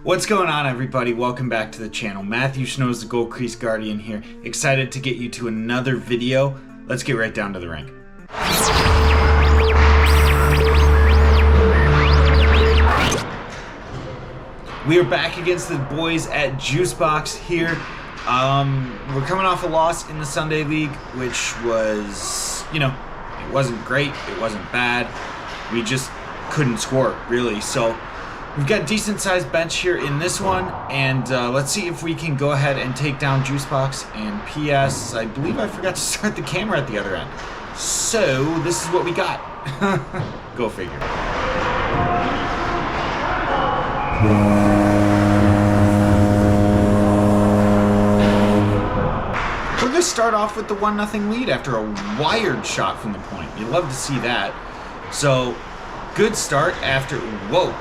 What's going on, everybody? Welcome back to the channel. Matthew Snow's the Gold Crease Guardian here. Excited to get you to another video. Let's get right down to the rink. We are back against the boys at Juicebox here. We're coming off a loss in the Sunday League, which was, it wasn't great, it wasn't bad. We just couldn't score, really. So we've got a decent sized bench here in this one, and let's see if we can go ahead and take down Juicebox. And P.S. I believe I forgot to start the camera at the other end. So this is what we got. Go figure. We're going to start off with the 1-0 lead after a wired shot from the point. You'd love to see that. So, good start after, whoa,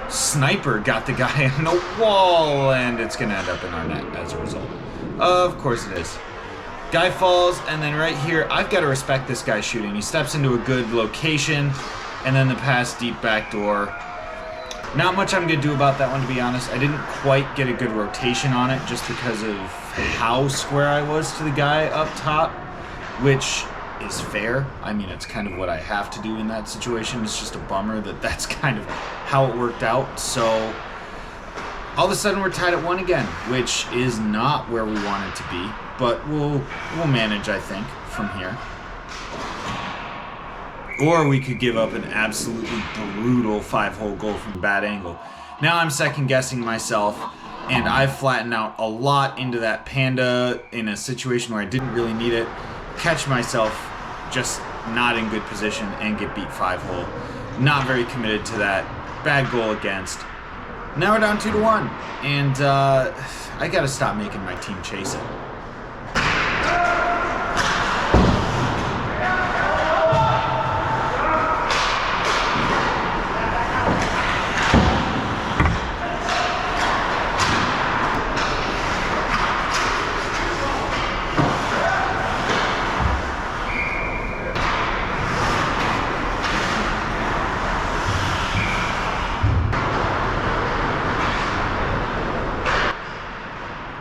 sniper got the guy on the wall, and it's going to end up in our net as a result. Of course it is. Guy falls, and then right here, I've got to respect this guy shooting. He steps into a good location, and then the pass deep back door. Not much I'm going to do about that one, to be honest. I didn't quite get a good rotation on it just because of how square I was to the guy up top, which is fair. I mean, it's kind of what I have to do in that situation. It's just a bummer that that's kind of how it worked out. So all of a sudden we're tied at 1 again, which is not where we wanted to be, but we'll manage, I think, from here. Or we could give up an absolutely brutal 5-hole goal from a bad angle. Now I'm second guessing myself, and I've flattened out a lot into that panda in a situation where I didn't really need it. Catch myself just not in good position and get beat 5-hole. Not very committed to that. Bad goal against. Now we're down 2-1, and I gotta stop making my team chase it.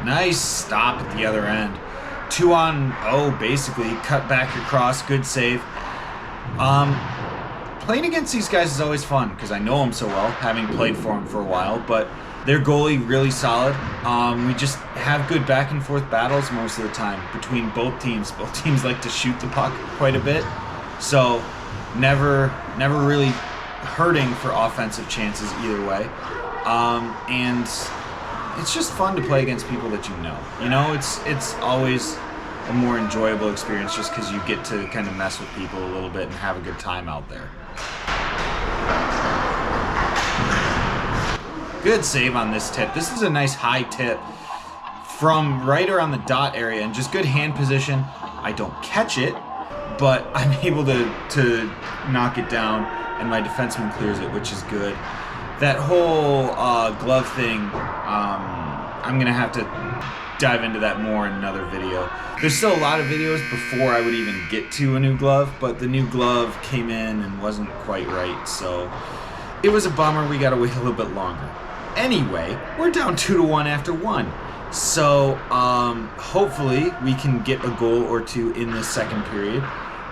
Nice stop at the other end. 2-on-0, basically. Cut back across. Good save. Playing against these guys is always fun because I know them so well, having played for them for a while. But their goalie, really solid. We just have good back and forth battles most of the time between both teams. Both teams like to shoot the puck quite a bit. So never really hurting for offensive chances either way. And it's just fun to play against people that you know. You know, it's always a more enjoyable experience just because you get to kind of mess with people a little bit and have a good time out there. Good save on this tip. This is a nice high tip from right around the dot area and just good hand position. I don't catch it, but I'm able to knock it down, and my defenseman clears it, which is good. That whole glove thing, I'm going to have to dive into that more in another video. There's still a lot of videos before I would even get to a new glove, but the new glove came in and wasn't quite right, so it was a bummer. We got to wait a little bit longer. Anyway, we're down 2-1 after 1. So hopefully we can get a goal or two in this second period.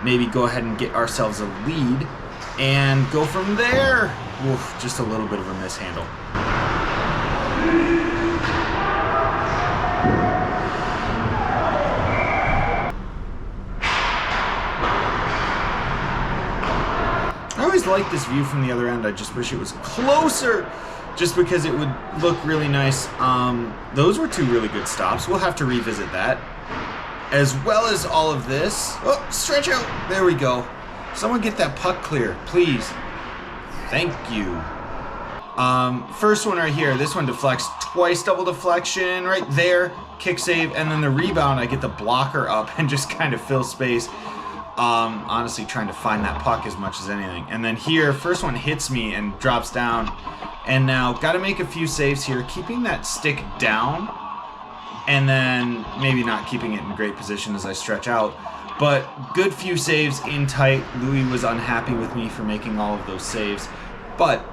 Maybe go ahead and get ourselves a lead and go from there. Oof, just a little bit of a mishandle. I always like this view from the other end. I just wish it was closer, just because it would look really nice. Those were two really good stops. We'll have to revisit that, as well as all of this. Oh, stretch out. There we go. Someone get that puck clear, please. Thank you. First one right here. This one deflects twice, double deflection right there. Kick save, and then the rebound, I get the blocker up and just kind of fill space. Honestly, trying to find that puck as much as anything. And then here, first one hits me and drops down. And now, got to make a few saves here, keeping that stick down, and then maybe not keeping it in great position as I stretch out. But good few saves in tight. Louis was unhappy with me for making all of those saves. But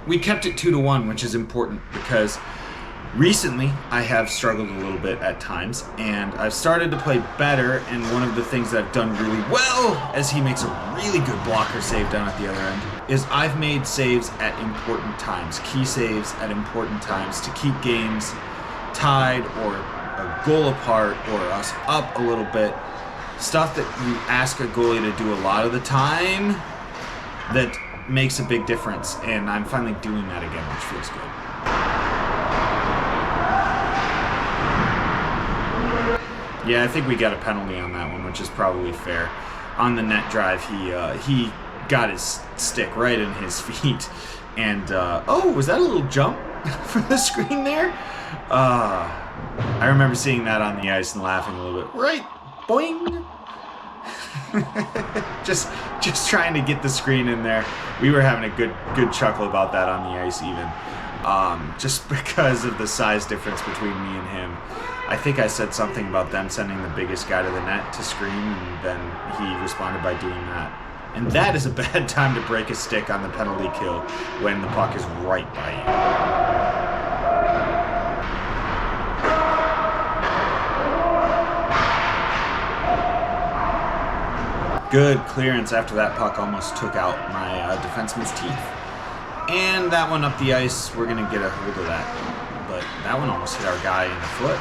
We kept it 2-1, which is important because recently I have struggled a little bit at times, and I've started to play better, and one of the things that I've done really well, as he makes a really good blocker save down at the other end, is I've made saves at important times, key saves at important times to keep games tied or a goal apart or us up a little bit. Stuff that you ask a goalie to do a lot of the time that makes a big difference, and I'm finally doing that again, which feels good. Yeah, I think we got a penalty on that one, which is probably fair. On the net drive, he got his stick right in his feet, and oh, was that a little jump from the screen there? I remember seeing that on the ice and laughing a little bit. Right, boing. just trying to get the screen in there. We were having a good chuckle about that on the ice even. Just because of the size difference between me and him. I think I said something about them sending the biggest guy to the net to screen, and then he responded by doing that. And that is a bad time to break a stick on the penalty kill when the puck is right by you. Good clearance after that puck almost took out my defenseman's teeth. And that one up the ice, we're going to get a hold of that. But that one almost hit our guy in the foot.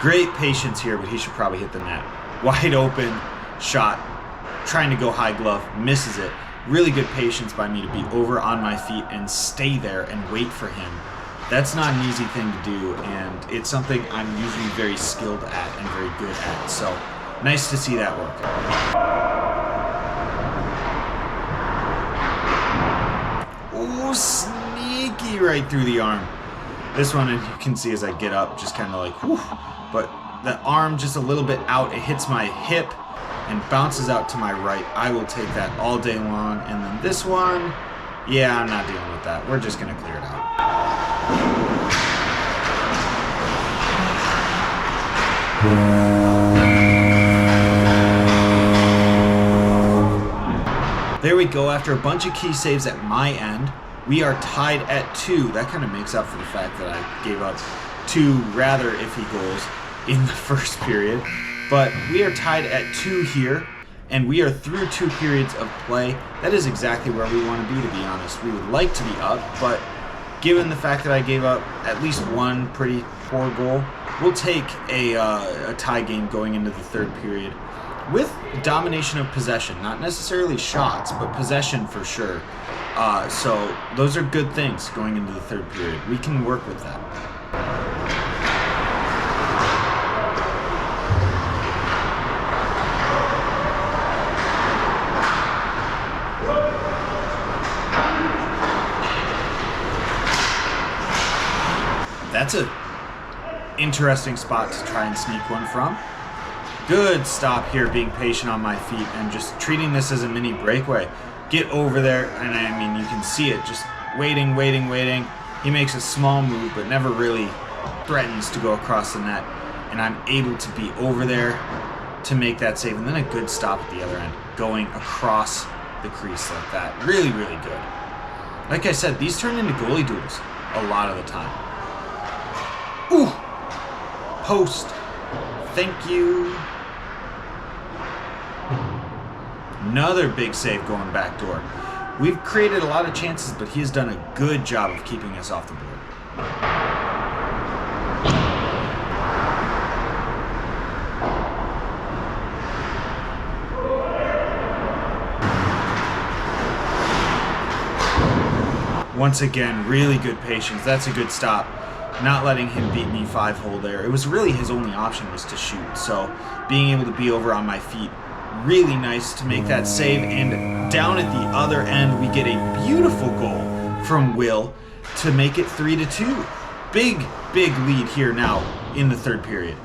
Great patience here, but he should probably hit the net. Wide open shot, trying to go high glove, misses it. Really good patience by me to be over on my feet and stay there and wait for him. That's not an easy thing to do, and it's something I'm usually very skilled at and very good at. So nice to see that work. Oh, sneaky right through the arm. This one, and you can see as I get up, just kind of like, whew. But the arm just a little bit out. It hits my hip and bounces out to my right. I will take that all day long. And then this one, yeah, I'm not dealing with that. We're just going to clear it out. There we go. After a bunch of key saves at my end, we are tied at 2. That kind of makes up for the fact that I gave up 2 rather iffy goals in the first period. But we are tied at 2 here, and we are through 2 periods of play. That is exactly where we want to be honest. We would like to be up, but given the fact that I gave up at least one pretty poor goal, we'll take a tie game going into the third period with domination of possession. Not necessarily shots, but possession for sure. So those are good things going into the third period. We can work with that. That's a interesting spot to try and sneak one from. Good stop here, being patient on my feet and just treating this as a mini breakaway. Get over there, and I mean, you can see it, just waiting. He makes a small move, but never really threatens to go across the net, and I'm able to be over there to make that save, and then a good stop at the other end, going across the crease like that. Really good. Like I said, these turn into goalie duels a lot of the time. Ooh! Post. Thank you. Another big save going back door. We've created a lot of chances, but he has done a good job of keeping us off the board. Once again, really good patience. That's a good stop. Not letting him beat me 5-hole there. It was really his only option was to shoot. So being able to be over on my feet, really nice to make that save. And down at the other end, we get a beautiful goal from Will to make it 3-2. Big lead here now in the third period.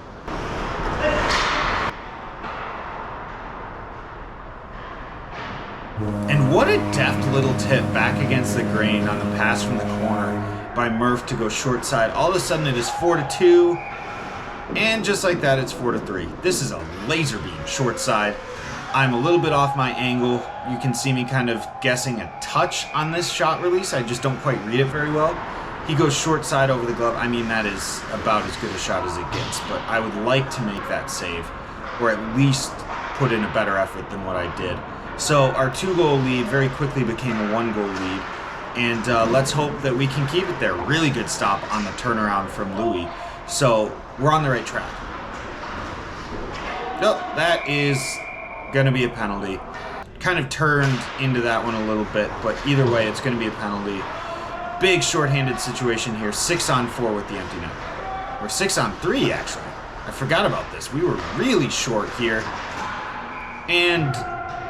And what a deft little tip back against the grain on the pass from the corner by Murph to go short side. All of a sudden it is 4-2. And just like that, it's 4-3. This is a laser beam short side. I'm a little bit off my angle. You can see me kind of guessing a touch on this shot release. I just don't quite read it very well. He goes short side over the glove. I mean, that is about as good a shot as it gets, but I would like to make that save, or at least put in a better effort than what I did. So our 2-goal lead very quickly became a 1-goal lead, and let's hope that we can keep it there. Really good stop on the turnaround from Louis. So we're on the right track. Nope, that is going to be a penalty. Kind of turned into that one a little bit, but either way, it's going to be a penalty. Big shorthanded situation here. 6-on-4 with the empty net. Or 6-on-3, actually. I forgot about this. We were really short here. And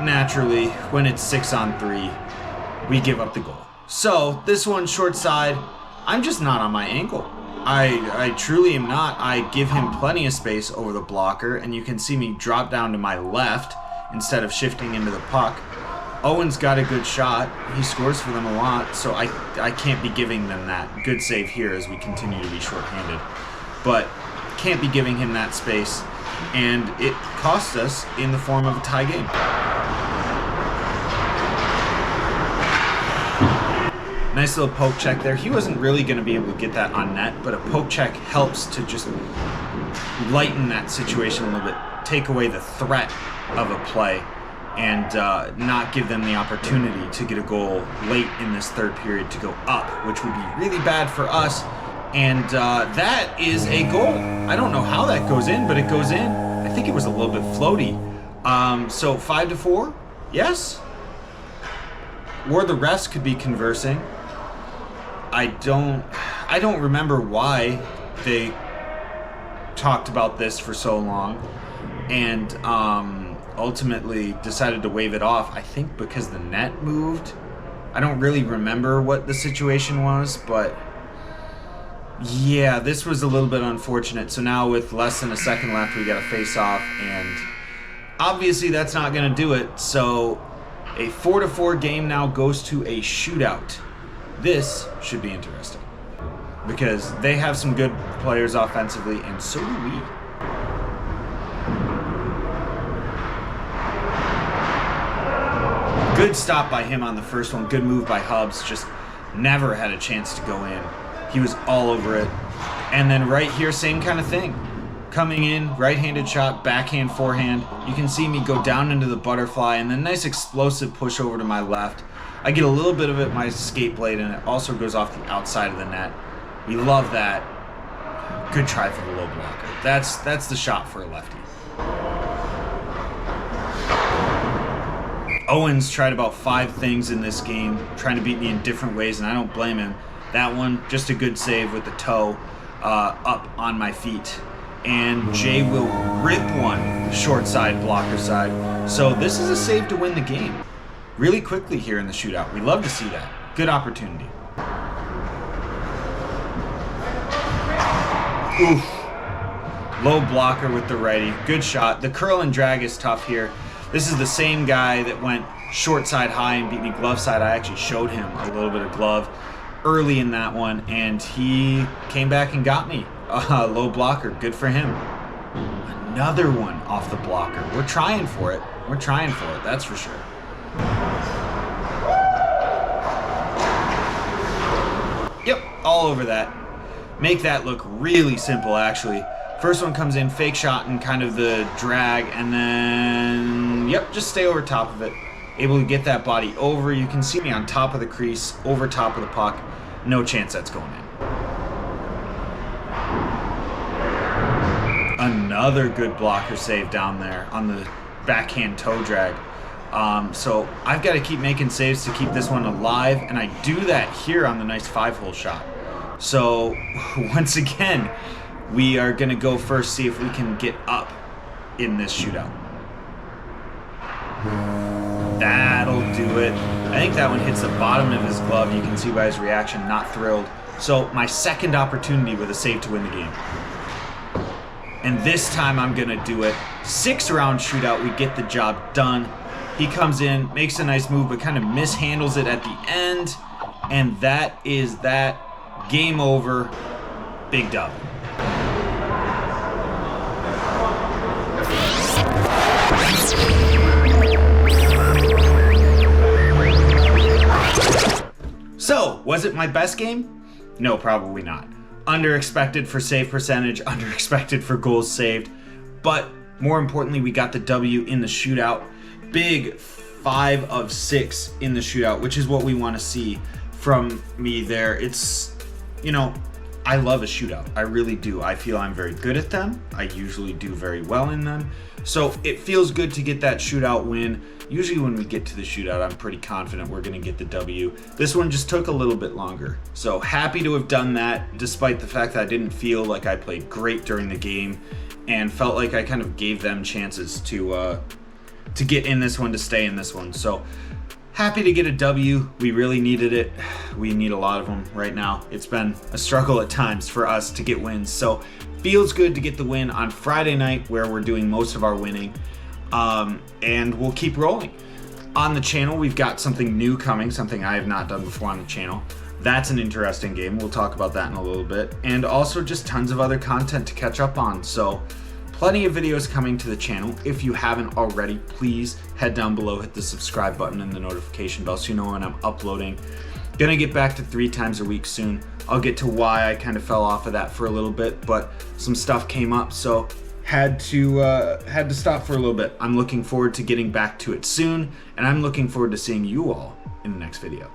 naturally, when it's 6-on-3, we give up the goal. So this one short side, I'm just not on my ankle. I truly am not. I give him plenty of space over the blocker, and you can see me drop down to my left instead of shifting into the puck. Owen's got a good shot. He scores for them a lot, so I can't be giving them that. Good save here as we continue to be shorthanded. But can't be giving him that space, and it cost us in the form of a tie game. Nice little poke check there. He wasn't really going to be able to get that on net, but a poke check helps to just lighten that situation a little bit, take away the threat of a play, and not give them the opportunity to get a goal late in this third period to go up, which would be really bad for us. And that is a goal. I don't know how that goes in, but it goes in. I think it was a little bit floaty. So 5-4, yes? Or the rest could be conversing. I don't remember why they talked about this for so long and ultimately decided to wave it off. I think because the net moved. I don't really remember what the situation was, but yeah, this was a little bit unfortunate. So now with less than a second left, we got a face-off, and obviously that's not going to do it. So a 4-4 game now goes to a shootout. This should be interesting because they have some good players offensively, and so do we. Good stop by him on the first one. Good move by Hubbs. Just never had a chance to go in. He was all over it. And then right here, same kind of thing. Coming in, right-handed shot, backhand, forehand. You can see me go down into the butterfly, and then nice explosive push over to my left. I get a little bit of it, my skate blade, and it also goes off the outside of the net. We love that. Good try for the low blocker. That's the shot for a lefty. Owens tried about 5 things in this game, trying to beat me in different ways, and I don't blame him. That one, just a good save with the toe up on my feet. And Jay will rip one short side, blocker side. So this is a save to win the game. Really quickly here in the shootout. We love to see that. Good opportunity. Oof. Low blocker with the righty. Good shot. The curl and drag is tough here. This is the same guy that went short side high and beat me glove side. I actually showed him a little bit of glove early in that one, and he came back and got me. Low blocker. Good for him. Another one off the blocker. We're trying for it. We're trying for it. That's for sure. Yep, all over that. Make that look really simple, actually. First one comes in, fake shot and kind of the drag, and then, yep, just stay over top of it. Able to get that body over. You can see me on top of the crease, over top of the puck. No chance that's going in. Another good blocker save down there on the backhand toe drag. So I've got to keep making saves to keep this one alive, and I do that here on the nice 5-hole shot. So once again, we are going to go first, see if we can get up in this shootout. That'll do it. I think that one hits the bottom of his glove. You can see by his reaction, not thrilled. So my second opportunity with a save to win the game. And this time I'm going to do it. 6-round shootout, we get the job done. He comes in, makes a nice move, but kind of mishandles it at the end. And that is that. Game over. Big dub. Was it my best game? No, probably not. Under-expected for save percentage, under-expected for goals saved, but more importantly, we got the W in the shootout. Big 5 of 6 in the shootout, which is what we want to see from me there. It's, you know, I love a shootout. I really do. I feel I'm very good at them. I usually do very well in them. So it feels good to get that shootout win. Usually when we get to the shootout, I'm pretty confident we're going to get the W. This one just took a little bit longer. So happy to have done that, despite the fact that I didn't feel like I played great during the game and felt like I kind of gave them chances to get in this one, to stay in this one. So happy to get a W. We really needed it. We need a lot of them right now. It's been a struggle at times for us to get wins. So feels good to get the win on Friday night, where we're doing most of our winning. And we'll keep rolling. On the channel, we've got something new coming, something I have not done before on the channel. That's an interesting game. We'll talk about that in a little bit. And also just tons of other content to catch up on. So plenty of videos coming to the channel. If you haven't already, please head down below, hit the subscribe button and the notification bell so you know when I'm uploading. Gonna get back to 3 times a week soon. I'll get to why I kind of fell off of that for a little bit, but some stuff came up, so had to stop for a little bit. I'm looking forward to getting back to it soon, and I'm looking forward to seeing you all in the next video.